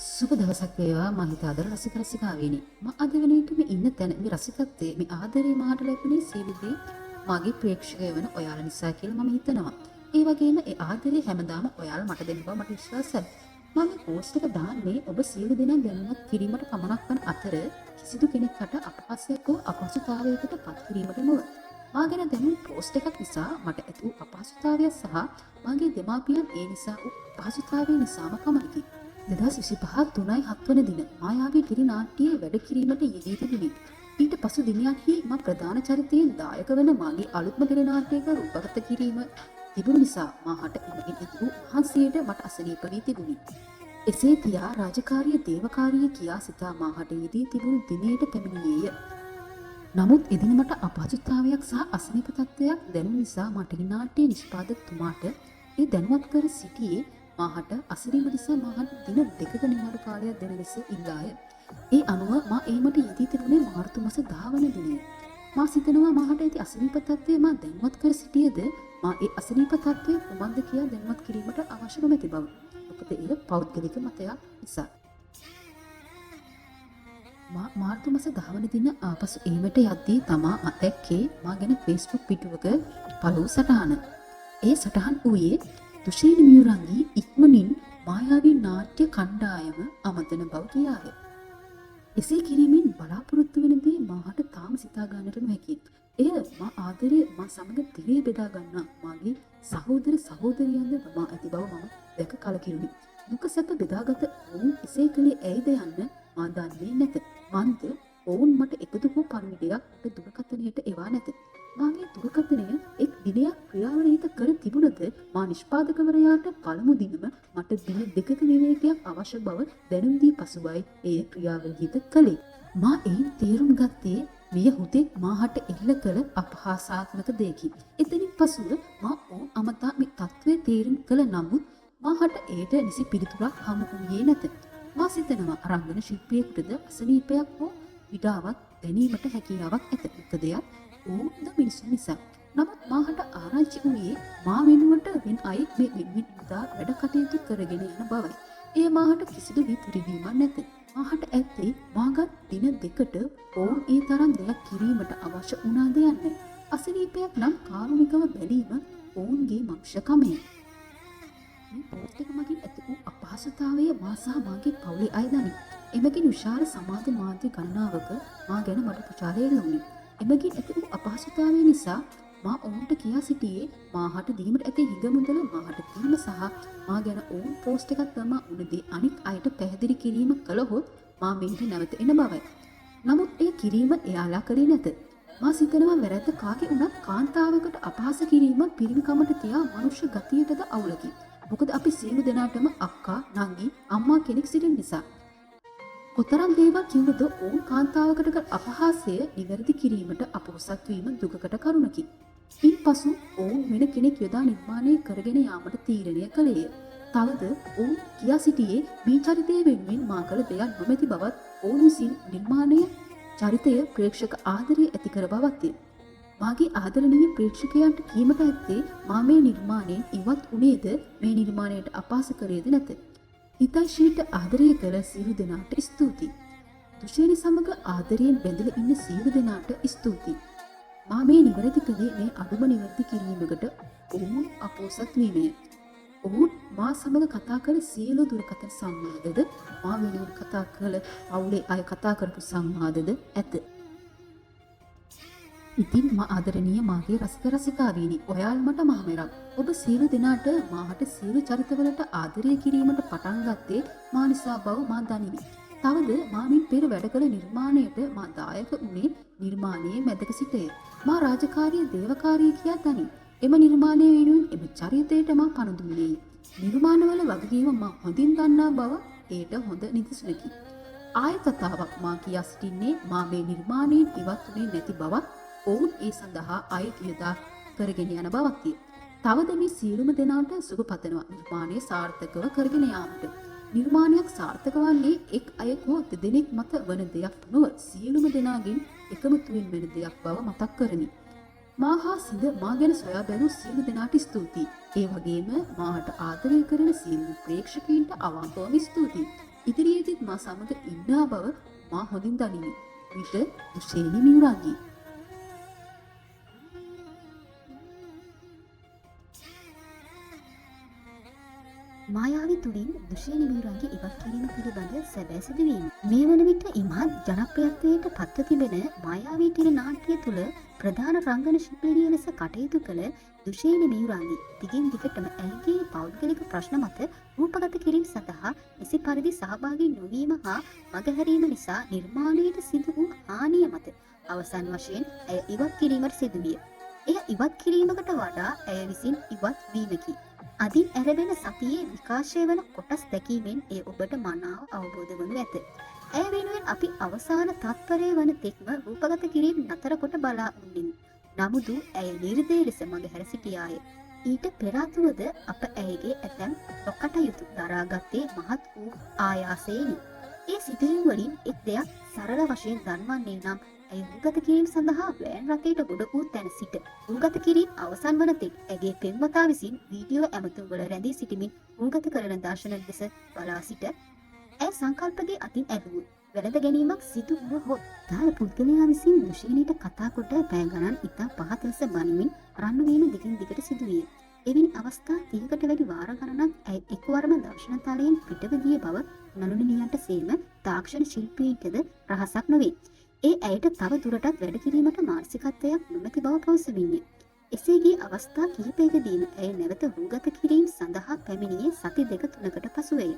සුබ දවසක් වේවා මම හිත ආදර රසික රසිකාවෙනි. මම අද වෙන විට මේ ඉන්න තැන මේ රසිකත්වයේ මේ ආදරේ මාට ලැබුණේ සියලුදී මගේ ප්‍රේක්ෂකය වෙන ඔයාලා නිසා කියලා මම හිතනවා. ඒ වගේම ඒ ආදරේ හැමදාම ඔයාලා මට දෙන්න බව මට විශ්වාසයි. මම මේ පෝස්ට් එක දාන්නේ ඔබ සියලු දෙනා දැනුවත් කිරීමට පමණක් වන අතර කිසිදු කෙනෙක්ට අපහාසයක් හෝ අපහසුතාවයකට පත් කිරීමට නොව. මා ගැන දැනුම් පෝස්ට් එකක් නිසා මට ඇති වූ අපහසුතාවය සහ මගේ දෙමාපියන් ඒ නිසා වූ අපහසුතාවය නිසාම පමණකි. 2025 3/7 වන දින මායාවී ටෙලි නාට්‍යයේ වැඩ කිරීමට යෙදී තිබුණි. ඊට පසු දිනයන්හි මා ප්‍රධාන චරිතයෙන් දායක වන මාගේ අලුත්ම ටෙලි නාට්‍යයක රූපගත කිරීම තිබුණු නිසා මාහට එමගින් ඇති මහන්සියට මට අසනීප වී තිබුණි. එසේ තියා රාජකාරිය දේවකාරිය කියා සිතා මාහට යෙදී තිබුණු දිනයට පැමිණියේය. නමුත් එදින මට අපහසුතාවයක් සහ අසනීප තත්ත්වයක් දැනුන නිසා මට නාට්‍ය නිෂ්පාදකතුමාට ඒ දැනුවත් කර සිටියේ මාහට අසනීප නිසා මාහට දින දෙකක නිවාඩු කාලයක් දෙන ලෙස ඉල්ලාය. ඒ අනුව මා ඒමට යෙදී තිබුණේ මාර්තු මාස 10 වන දිනය. මා සිතනවා මාහට ඇති අසනීප තත්ත්වය මා දැනුවත් කර සිටියද මා ඒ අසනීප තත්ත්වය කුමක්ද කියා දැනුවත් කිරීමට අවශ්‍ය නොමැති බව. මොකද එය පෞද්ගලික මතයක් නිසා. මාර්තු මාස 10 වන දින ආපසු ඒමට යද්දී තමා දැක්කේ මා ගැන Facebook පිටුවක පළවු සටහන. ඒ සටහන් වූයේ තුෂේනි මියුරංගී ඉක්මනින් මායාවී නාට්‍ය කණ්ඩායම අමතන බව කියාය. එසේ කිරීමෙන් බලාපොරොත්තු වන දේ මාහට තාම සිතා ගන්නට නොහැකි. එය මා ආදරය මා සමග දිවේ බෙදා ගන්නා මාගේ සහෝදර සහෝදරියන්ද මා ඇති බව මම දැක කලකිරුණි. දුක සැප බෙදාගත ඔවුන් එසේ කළේ ඇයිද යන්න මා දන්නේ නැත. මන්ද ඔවුන් මට එකදු හෝ පණිවිඩයක් දුරකථනයට එවා නැත. මාගේ දුරකථනය එක් දිනයක් ක්‍රියාවලිත කර තිබුණද මා නිෂ්පාදකවරයාට පළමු දිනම මට දින දෙකක විවේකයක් අවශ්‍ය බව දැනුම් දී පසුවයි එය ක්‍රියාවලිත කළේ. මා එයින් තේරුම් ගත්තේ මෙය හුදෙක් මාහට එල්ල කළ අපහාසාත්මක දෙයකි. එතනින් පසුව මා ඔවුන් අමතා මේ තත්ත්වය තේරුම් කළ නමුත් මාහට එයට නිසි පිළිතුරක් හමු වූයේ නැත. මා සිතනවා රංගන ශිල්පියෙකුටද අසනීපයක් හෝ විඩාවක් දැනීමට හැකියාවක් ඇත. මොකදයක් ඔවුන්ද මිනිසුන් නිසා. නමුත් මාහට ආරංචි වූයේ මා වෙනුවට වෙන අයෙක් මේ වෙනුවෙන් ඉදා වැඩ කටයුතු කරගෙන යන බවයි. එය මාහට කිසිදු විතරිවීමක් නැත. මාහට ඇත්තේ මාගත් දින දෙකට ඔවුන් ඒ තරම් දෙයක් කිරීමට අවශ්‍ය වුණාද යන්නයි. අසනීපයක් නම් කාරුණිකව බැලීම ඔවුන්ගේ මනුෂ්‍යකමය. මේ පෝස්ට් එක මගින් ඇති වූ අපහසුතාවය මා සහ මාගේ පවුලේ අය දනි. එමගින් විශාල සමාජ මාධ්‍ය ගණනාවක මා ගැන මට ප්‍රචාරය ලැබුණි. එමගින් ඇති වූ අපහසුතාවය නිසා මා ඔවුන්ට කියා සිටියේ මාහට දීමට ඇති හිඟමුදල මාහට දීම සහ මා ගැන ඔවුන් පෝස්ට් එකක් තමා උනදී අනික් අයට පැහැදිලි කිරීම කළහොත් මා මෙහිට නැවත එන බවයි. නමුත් ඒ කිරීම එයාලා කළේ නැත. මා සිතනවා වැරැද්ද කාගේ වුණත් කාන්තාවකට අපහාස කිරීම පිරිමිකමට තියා මනුෂ්‍ය ගතියටද අවුලකි. මොකද අපි සියලු දෙනාටම අක්කා, නංගි, අම්මා කෙනෙක් සිටින නිසා. කොතරම් දේවල් කිව්වද ඔවුන් කාන්තාවකට කළ අපහාසය නිවැරදි කිරීමට අපොහොසත් වීම දුකකට කරුණකි. ඉන්පසු ඔවුන් වෙන කෙනෙක් යොදා නිර්මාණය කරගෙන යාමට තීරණය කළේය. තවද ඔවුන් කියා සිටියේ මේ චරිතය වෙනුවෙන් මා කළ දෙයක් නොමැති බවත් ඔවුන් විසින් නිර්මාණය චරිතය ප්‍රේක්ෂක ආදරය ඇති කර බවත්ය. මාගේ ආදරණීය ප්‍රේක්ෂකයන්ට කීමට ඇත්තේ මා මේ නිර්මාණයෙන් ඉවත් වුණේද මේ නිර්මාණයට අපහාස කරේද නැත. හිතයිශීට ආදරය කළ සියලු දෙනාට ස්තුතියි. තුෂේනි සමග ආදරයෙන් බැඳලා ඉන්න සියලු දෙනාට ස්තුතියි. මා මේ නිවැරදි කළේ මේ අඩුම නිවැරදි කිරීමකට ඔවුන් අපොහොසත් වීමය. ඔවුන් මා සමග කතා කළ සියලු දුරකථන සංවාදද මා වෙනුවෙන් කතා කළ පවුලේ අය කතා කරපු සංවාදද ඇත. ඉතින් මා ආදරණීය මාගේ රසික රසිකාවීනි, ඔයාලා මට මහමෙරක්. ඔබ සියලු දෙනාට මාහට සියලු චරිතවලට ආදරය කිරීමට පටන් ගත්තේ මා නිසා බව මා දනිමි. තවද මා මින් පෙර වැඩ කළ නිර්මාණයට මා දායක වුණේ නිර්මාණයේ මැදක සිටය. මා රාජකාරිය දේවකාරිය කියා දනි. එම නිර්මාණය වෙනුවෙන් එම චරිතයට මා පණ දුන්නේ. නිර්මාණවල වගකීම මා හොඳින් දන්නා බව ඒට හොඳ නිදසුනකි. ආය කතාවක් මා කියා සිටින්නේ මා මේ නිර්මාණයෙන් ඉවත් වුණේ නැති බවත් ඔවුන් ඒ සඳහා අය යොදා කරගෙන යන බවක්ය. තවද මේ සියලුම දෙනාට සුබ පතනවා නිර්මාණය සාර්ථකව කරගෙන යාමට. නිර්මාණයක් සාර්ථක වන්නේ එක් අයෙක් හෝ දෙදෙනෙක් මත වන දෙයක් නොව සියලුම දෙනාගෙන් එකමුතුවෙන් වෙන දෙයක් බව මතක් කරමි. මා හා සිඳ මා ගැන සොයා බැලූ සියලු දෙනාට ස්තුතියි. ඒ වගේම මාහට ආදරය කරන සියලු ප්‍රේක්ෂකයින්ට අවංකවම ස්තුතියි. ඉදිරියේදීත් මා සමග ඉන්නා බව මා හොඳින් දනිමි. විට දුෂේනි මියුරාගී. මායාවී තුළින් දුෂේනි මියුරන්ගේ ඉවත් කිරීම පිළිබඳ සැබෑ සිදුවීම. මේ වන විට ඉමහත් ජනප්‍රියත්වයට පත්ව තිබෙන මායාවී ටෙලි නාට්‍ය තුළ ප්‍රධාන රංගන ශිල්පිනිය ලෙස කටයුතු කළ දුෂේනි මියුරන්ගේ දිගින් දිගටම ඇයගේ පෞද්ගලික ප්‍රශ්න මත රූපගත කිරීම සඳහා එසි පරිදි සහභාගී නොවීම හා මගහැරීම නිසා නිර්මාණයට සිදු වූ හානිය මත අවසන් වශයෙන් ඇය ඉවත් කිරීමට සිදුවිය. එය ඉවත් කිරීමකට වඩා ඇය විසින් ඉවත් වීමකි. අදින් ඇරබෙන සතියේ විකාශය වන කොටස් දැකීමෙන් ඒ ඔබට මනාව අවබෝධ වනු ඇත. ඇය වෙනුවෙන් අපි අවසාන තත්පරය වන තෙක්ම රූපගත කිරීම නතර කොට බලා උන්නෙමු. නමුදු ඇය නිර්දය ලෙස මගහැර සිටියාය. ඊට පෙරාතුවද අප ඇයගේ ඇතැම් නොකටයුතු දරාගත්තේ මහත් වූ ආයාසයෙනි. ඒ සිදුවීම් වලින් එක් දෙයක් සරල වශයෙන් දන්වන්නේ නම් ඇය රූගත කිරීම සඳහා වෑන් රථයට ගොඩ වූ තැන සිට රූගත කිරීම අවසන් වන තෙක් ඇගේ පෙම්වතා විසින් වීඩියෝ ඇමතුම්වල රැඳී සිටිමින් රූගත කරන දර්ශන දෙස බලා සිට ඇය සංකල්පගේ අතින් ඇලූ වැළඳ ගැනීමක් සිදු වුවහොත් දාල පුද්ගලයා විසින් දුෂේනීට කතා කොට පැය ගණන් ඉතා පහත් ලෙස බනිමින් රණ්ඩු වීම දිගින් දිගට සිදුවිය. එවැනි අවස්ථා 30කට වැඩි වාර ගණනක් ඇය එක්වරම දර්ශන තලයෙන් පිටව ගිය බව නළුනිලියන්ට සේම තාක්ෂණ ශිල්පීන්ටද රහසක් නොවේ. ඒ ඇයට තව දුරටත් වැඩ කිරීමට මානසිකත්වයක් නොමැති බව පවසමින්ය. එසේ ගිය අවස්ථා කිහිපයකදීම ඇය නැවත රූගත කිරීම සඳහා පැමිණියේ සති 2-3කට පසුවය.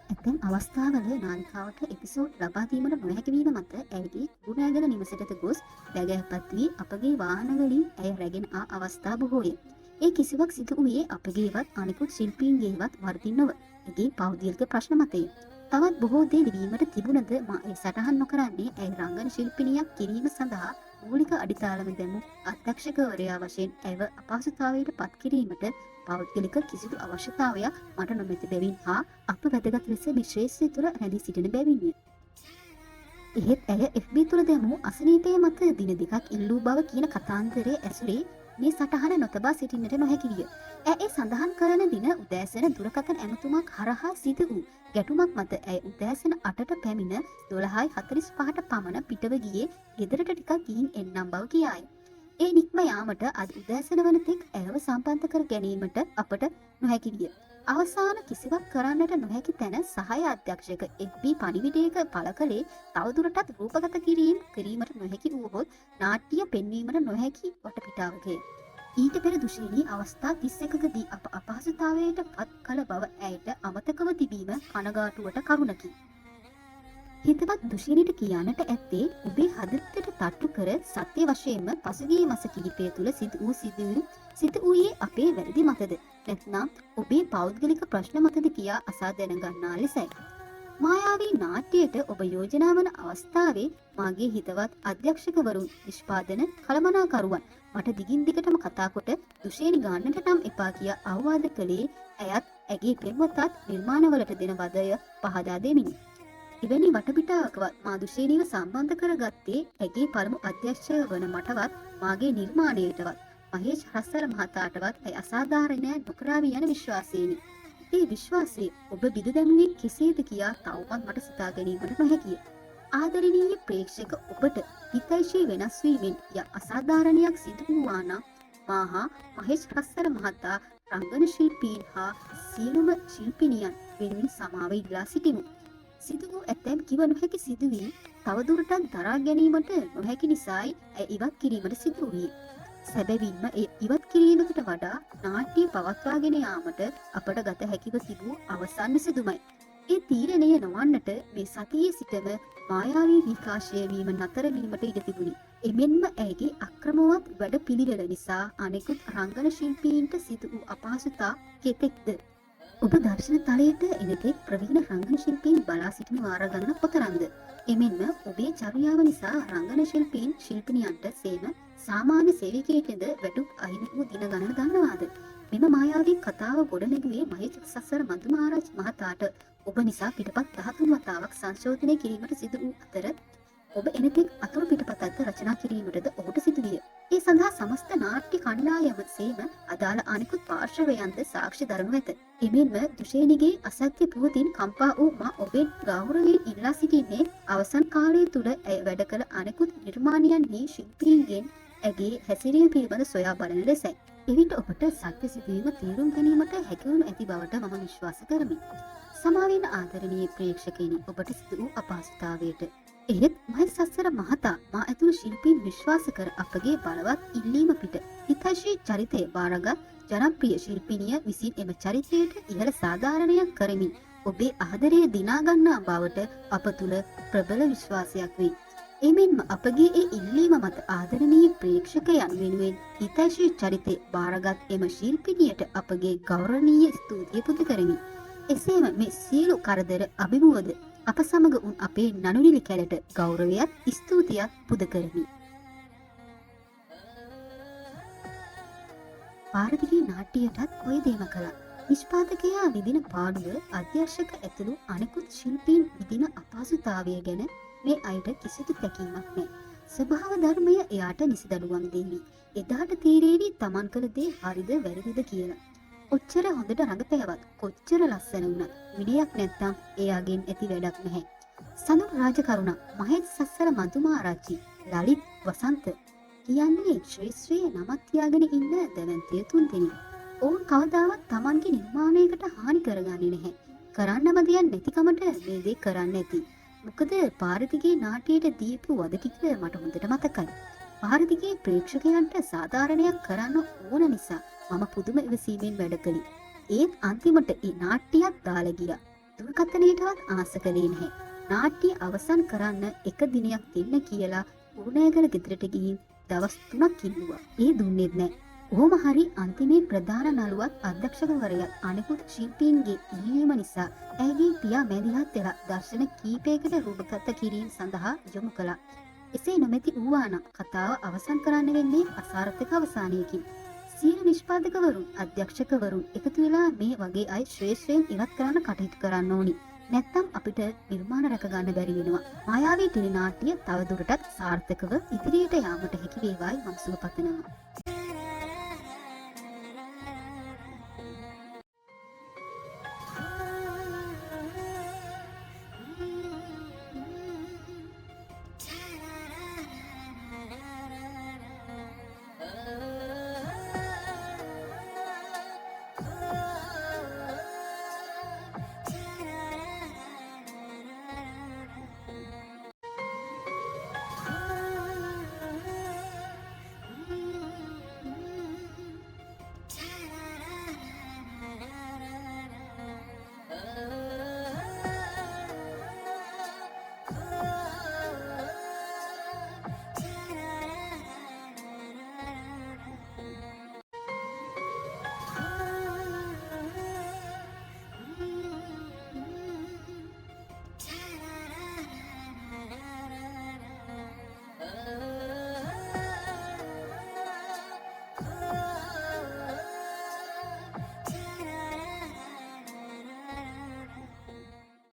ඇතැම් අවස්ථාවල නාලිකාවට එපිසෝඩ් ලබා දීමට නොහැකි වීම මත ඇයගේ කුණෑගල නිවසට ගොස් බැගෑපත් වී අපගේ වාහනවලින් ඇය රැගෙන ආ අවස්ථා බොහෝය. ඒ කිසිවක් සිදු වූයේ අපගේවත් අනිකුත් ශිල්පීන්ගේවත් වරදින් නොව ඇගේ පෞද්ගලික ප්‍රශ්න මතය. තවත් බොහෝ දේ ලිවීමට තිබුණද මා ඒ සටහන් නොකරන්නේ ඇය රංගන ශිල්පිනියක් කිරීම සඳහා මූලික අඩිතාලම දැමූ අධ්‍යක්ෂකවරයා වශයෙන් ඇයව අපහසුතාවයට පත් කිරීමට පෞද්ගලික කිසිදු අවශ්‍යතාවයක් මට නොමැති බැවින් හා අප වැදගත් ලෙස විශ්‍රේෂය තුළ රැඳී සිටින බැවින්ය. එහෙත් ඇය FB තුළ දැමූ අසනීපය මත දින දෙකක් ඉල්ලූ බව කියන කතාන්තරයේ ඇසුරේ මේ සටහන නොතබා සිටින්නට නොහැකි විය. ඇය ඒ සඳහන් කරන දින උදෑසන දුරකථන ඇමතුමක් හරහා සිදු වූ ගැටුමක් මත ඇය උදෑසන 8ට පැමිණ 12:45ට පමණ පිටව ගියේ ගෙදරට ටිකක් ගිහින් එන්නම් බව කියාය. ඒ නික්ම යාමට අද උදෑසන වන තෙක් ඇයව සම්බන්ධ කර ගැනීමට අපට නොහැකි විය. අවසාන කිසිවක් කරන්නට නොහැකි තැන සහාය අධ්‍යක්ෂක FB පණිවිඩයක පළ කළේ තවදුරටත් රූපගත කිරීමට නොහැකි වූහොත් නාට්‍ය පෙන්වීමට නොහැකි වටපිටාවකය. ඊට පෙර දුෂේනී අවස්ථා 31කදී අප අපහසුතාවයට පත් කළ බව ඇයට අමතකව තිබීම කනගාටුවට කරුණකි. හිතවත් දුෂේනීට කියන්නට ඇත්තේ ඔබේ හදවතට තට්ටු කර සත්‍ය වශයෙන්ම පසුගිය මාස කිහිපය තුළ සිදු වූ සිදුවීම් සිදු වූයේ අපේ වැරදි මතද නැත්නම් ඔබේ පෞද්ගලික ප්‍රශ්න මතද කියා අසා දැනගන්නා ලෙසයි. මායාවී නාට්‍යයට ඔබ යෝජනා වන අවස්ථාවේ මාගේ හිතවත් අධ්‍යක්ෂකවරුන් නිෂ්පාදන කළමනාකරුවන් මට දිගින් දිගටම කතා කොට දුෂේනි ගන්නට නම් එපා කියා අවවාද කළේ ඇයත් ඇගේ පෙම්වතත් නිර්මාණවලට දෙන වදය පහදා දෙමිනි. එවැනි වටපිටාවකවත් මා දුෂේනීව සම්බන්ධ කරගත්තේ ඇගේ පළමු අධ්‍යක්ෂක වන මටවත් මාගේ නිර්මාණයටවත් මහේෂ් රස්සල මහතාටවත් ඇය අසාධාරණයක් නොකරාවි යන විශ්වාසයෙනි. ඒ විශ්වාසය ඔබ බිඳ දැමුවේ කෙසේද කියා තවමත් මට සිතා ගැනීමට නොහැකිය. ආදරණීය ප්‍රේක්ෂක ඔබට හිතයිශී වෙනස් වීමෙන් ය අසාධාරණයක් සිදු වූවා නම් මාහා මහේෂ් රස්සල මහතා රංගන ශිල්පීන් හා සියලුම ශිල්පිනියන් වෙනුවෙන් සමාව ඉල්ලා සිටිමු. සිදු වූ ඇතැම් කිව නොහැකි සිදුවීම් තවදුරටත් දරා ගැනීමට නොහැකි නිසායි ඇය ඉවත් කිරීමට සිදු වූයේ. සැබවින්ම ඒ ඉවත් කිරීමකට වඩා නාට්‍ය පවත්වාගෙන යාමට අපට ගත හැකිව තිබූ අවසන් සිදුමයි. ඒ තීරණය නොවන්නට මේ සතියේ සිටම මායාවී විකාශය වීම නතර වීමට ඉඩ තිබුණි. එමෙන්ම ඇයගේ අක්‍රමවත් වැඩ පිළිවෙල නිසා අනෙකුත් රංගන ශිල්පීන්ට සිදු වූ අපහසුතා කෙතෙක්ද? ඔබ දර්ශන තලයට එනතෙක් ප්‍රවීණ රංගන ශිල්පීන් බලා සිටින වාර ගණන කොතරම්ද? එමෙන්ම ඔබේ චර්යාව නිසා රංගන ශිල්පීන් ශිල්පිනියන්ට සේම සාමාන්‍ය සේවකයෙකුද වැටුප් අහිමි වූ දින ගණන දන්නවාද? මෙම මායාවී කතාව ගොඩනැගුවේ මහේෂ් සසර මදුමහරජ් මහතාට ඔබ නිසා පිටපත් 13 වතාවක් සංශෝධනය කිරීමට සිදු වූ අතර ඔබ එනතෙක් අතුරු පිටපතක්ද රචනා කිරීමටද ඔහුට සිදු විය. ඒ සඳහා සමස්ත නාට්‍ය කණ්ඩායම සේම අදාළ අනිකුත් පාර්ශවයන්ද සාක්ෂි දරනු ඇත. එමෙන්ම දුෂේනිගේ අසත්‍ය පුවතින් කම්පා වූ මා ඔබෙන් ගෞරවයෙන් ඉල්ලා සිටින්නේ අවසන් කාලය තුල ඇය වැඩ කළ අනිකුත් නිර්මාණයන්හි ශිල්පීන්ගෙන් ඇගේ හැසිරීම පිළිබඳ සොයා බලන ලෙසයි. එවිට ඔබට සත්‍ය සිදුවීම තේරුම් ගැනීමට හැකිවනු ඇති බවට මම විශ්වාස කරමි. සමාවෙන්න ආදරණීය ප්‍රේක්ෂකයනි, ඔබට සිදු වූ අපහසුතාවයට එහෙත් මහේෂ් සස්සර මහතා මා ඇතුළු ශිල්පීන් විශ්වාස කර අපගේ බලවත් ඉල්ලීම පිට හිතෛෂී චරිතය බාරගත් ජනප්‍රිය ශිල්පිනිය විසින් එම චරිතයට ඉහළ සාධාරණයක් කරමින් ඔබේ ආදරය දිනා ගන්නා බවට අප තුළ ප්‍රබල විශ්වාසයක් වේ. එමෙන්ම අපගේ ඒ ඉල්ලීම මත ආදරණීය ප්‍රේක්ෂකයන් වෙනුවෙන් හිතෛෂී චරිතය බාරගත් එම ශිල්පිනියට අපගේ ගෞරවනීය ස්තුතිය පුද කරමි. එසේම මේ සියලු කරදර අභිමුවද අප සමග උන් අපේ නනුනිලි කැලට ගෞරවයත් ස්තුතියත් පුද කරමි. පාරදිගේ නාට්‍යයටත් ඔය දේම කළා. නිෂ්පාදකයා විදින පාඩුව අධ්‍යක්ෂක ඇතුළු අනෙකුත් ශිල්පීන් විදින අපහසුතාවය ගැන මේ අයට කිසිදු තැකීමක් නැහැ. ස්වභාව ධර්මය එයාට නිසිදඩුවම් දෙවි. එදාට තීරේවි තමන් කළ දේ හරිද වැරදිද කියලා. ඔච්චර හොඳට රඟපෑවත් කොච්චර ලස්සන වුණත් විඩියක් නැත්තම් එයාගෙන් ඇති වැඩක් නැහැ. සඳුන් රාජකරුණ, මහේෂ් සස්සර මధుමාරච්චි, ලලිත් වසන්ත කියන්නේ ශ්‍රේෂ්ඨයේ නමක් තියාගෙන ඉන්න දැවැන්තිය තුන්දෙනෙක්. ඔවුන් කවදාවත් තමන්ගේ නිර්මාණයකට හානි කරගන්නේ නැහැ. කරන්නම දෙයක් නැතිකමට මේ දේ කරන්න ඇති. මොකද පාරදිගේ නාට්‍යයට දීපු වද ටික මට හොඳට මතකයි. පාරදිගේ ප්‍රේක්ෂකයන්ට සාධාරණයක් කරන්න ඕන නිසා මම පුදුම ඉවසීමෙන් වැඩ කළේ. ඒත් අන්තිමට ඒ නාට්‍යයක් දාලා ගියා. දුර්කථනයටවත් ආස කළේ නැහැ. නාට්‍ය අවසන් කරන්න එක දිනයක් දෙන්න කියලා උරුණෑගල ගෙදරට ගිහින් දවස් 3ක් ඉල්ලුවා. ඒ දුන්නේත් නැහැ. ඔහොම හරි අන්තිමේ ප්‍රධාන නළුවත් අධ්‍යක්ෂකවරයාත් අනෙකුත් ශිල්පීන්ගේ ඉල්ලීම නිසා ඇයගේ පියා මැදිහත් වෙලා දර්ශන කීපයකට රූපගත කිරීම සඳහා යොමු කළා. එසේ නොමැති වූවා නම් කතාව අවසන් කරන්න වෙන්නේ අසාර්ථක අවසානයකින්. සියලු නිෂ්පාදකවරුන් අධ්‍යක්ෂකවරුන් එකතු වෙලා මේ වගේ අය ශ්‍රේෂ්ඨයෙන් ඉවත් කරන්න කටයුතු කරන්න ඕනි. නැත්තම් අපිට නිර්මාණ රැක ගන්න බැරි වෙනවා. මායාවී ටෙලි නාට්‍ය තවදුරටත් සාර්ථකව ඉදිරියට යාමට හැකි වේවායි මම සුබ පතනවා.